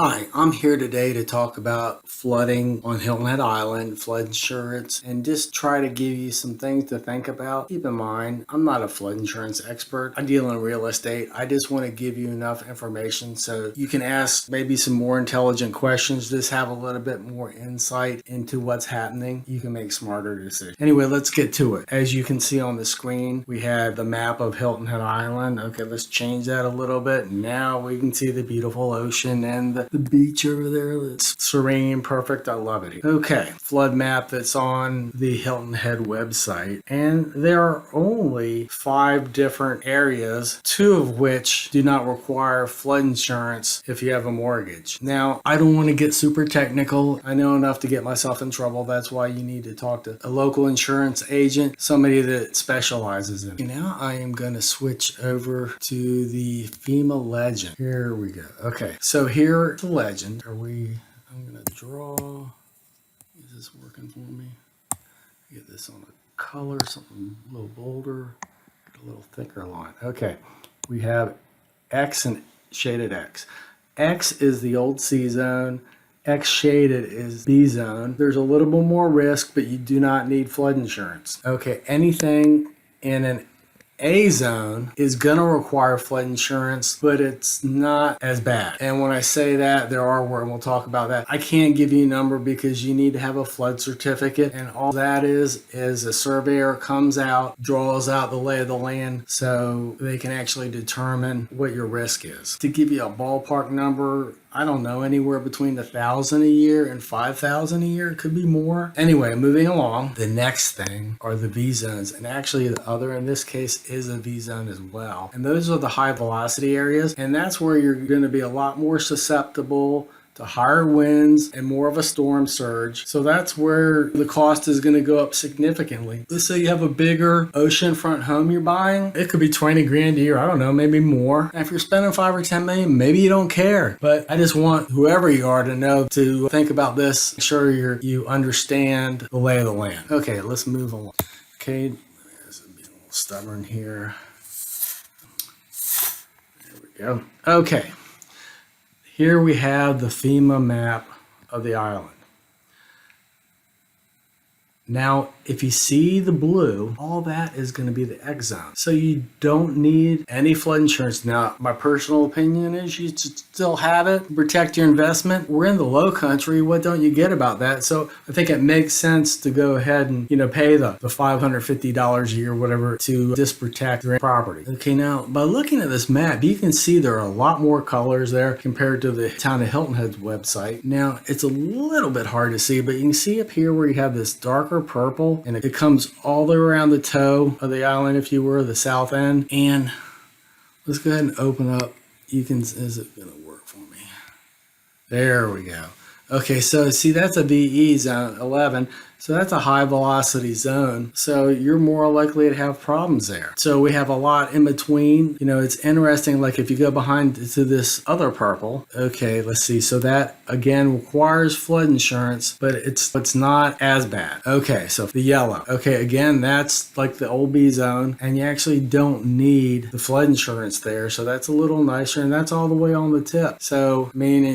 Hi, I'm here today to talk about flooding on Hilton Head Island, flood insurance, and just try to give you some things to think about. Keep in mind, I'm not a flood insurance expert. I deal in real estate. I just want to give you enough information so you can ask maybe some more intelligent questions, just have a little bit more insight into what's happening. You can make smarter decisions. Anyway, let's get to it. As you can see on the screen, we have the map of Hilton Head Island. Okay, let's change that a little bit. Now we can see the beautiful ocean and the beach over there. It's serene, perfect. I love it. Okay, flood map that's on the Hilton Head website. And there are only 5 different areas, 2 of which do not require flood insurance if you have a mortgage. Now, I don't want to get super technical. I know enough to get myself in trouble. That's why you need to talk to a local insurance agent, somebody that specializes in it. Now I am going to switch over to the FEMA legend. Here we go. Okay, so here the legend. I'm going to draw. Is this working for me? Get this on a color, something a little bolder, get a little thicker line. Okay, we have X and shaded X. X is the old C zone. X shaded is B zone. There's a little bit more risk, but you do not need flood insurance. Okay, anything in an A zone is going to require flood insurance, but it's not as bad. And when I say that, there are words, and we'll talk about that. I can't give you a number because you need to have a flood certificate, and all that is a surveyor comes out, draws out the lay of the land so they can actually determine what your risk is. To give you a ballpark number, I don't know, anywhere between $1,000 a year and $5,000 a year. It could be more. Anyway, moving along, the next thing are the V zones. And actually the other in this case is a V zone as well. And those are the high velocity areas. And that's where you're going to be a lot more susceptible to higher winds and more of a storm surge. So that's where the cost is going to go up significantly. Let's say you have a bigger oceanfront home you're buying. It could be 20 grand a year. I don't know, maybe more. And if you're spending 5 or 10 million, maybe you don't care. But I just want whoever you are to know to think about this. Make sure you understand the lay of the land. Okay, let's move on. Okay, there's a little stubborn here. There we go. Okay. Here we have the FEMA map of the island. Now, if you see the blue, all that is going to be the X zone. So you don't need any flood insurance. Now, my personal opinion is you should still have it, protect your investment. We're in the Lowcountry. What don't you get about that? So I think it makes sense to go ahead and, pay the $550 a year, whatever, to just protect your property. Okay, now, by looking at this map, you can see there are a lot more colors there compared to the town of Hilton Head's website. Now, it's a little bit hard to see, but you can see up here where you have this darker purple, and it comes all the way around the toe of the island, if you were, the south end. And let's go ahead and open up. Is it going to work for me? There we go. Okay, so see, that's a VE zone 11. So that's a high velocity zone. So you're more likely to have problems there. So we have a lot in between. It's interesting, like if you go behind to this other purple, okay, let's see. So that again requires flood insurance, but it's not as bad. Okay, so the yellow. Okay, again, that's like the old B zone, and you actually don't need the flood insurance there. So that's a little nicer, and that's all the way on the tip. So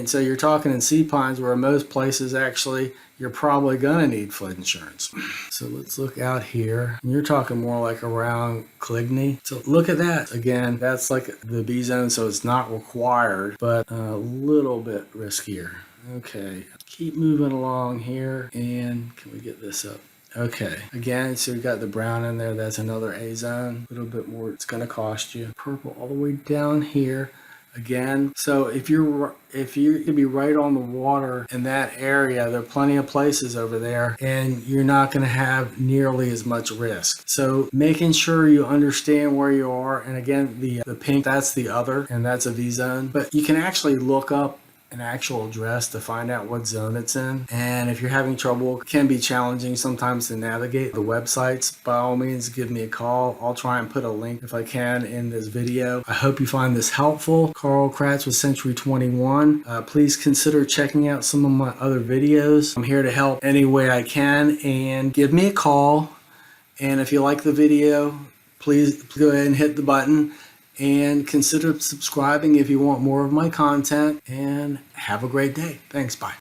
so you're talking in sea pines where most places actually you're probably going to need flood insurance. So let's look out here. You're talking more like around Cligney. So look at that. Again, that's like the B zone, so it's not required, but a little bit riskier. Okay, keep moving along here, and can we get this up? Okay, again, so we got the brown in there. That's another A zone. A little bit more it's going to cost you. Purple all the way down here. Again, so if you could be right on the water in that area, there are plenty of places over there, and you're not going to have nearly as much risk. So making sure you understand where you are, and again, the pink, that's the other, and that's a V zone. But you can actually look up an actual address to find out what zone it's in. And if you're having trouble, it can be challenging sometimes to navigate the websites. By all means, give me a call. I'll try and put a link if I can in this video. I hope you find this helpful. Carl Kratz with Century 21. Please consider checking out some of my other videos. I'm here to help any way I can, and give me a call. And if you like the video, please go ahead and hit the button. and consider subscribing if you want more of my content, and have a great day. Thanks. Bye.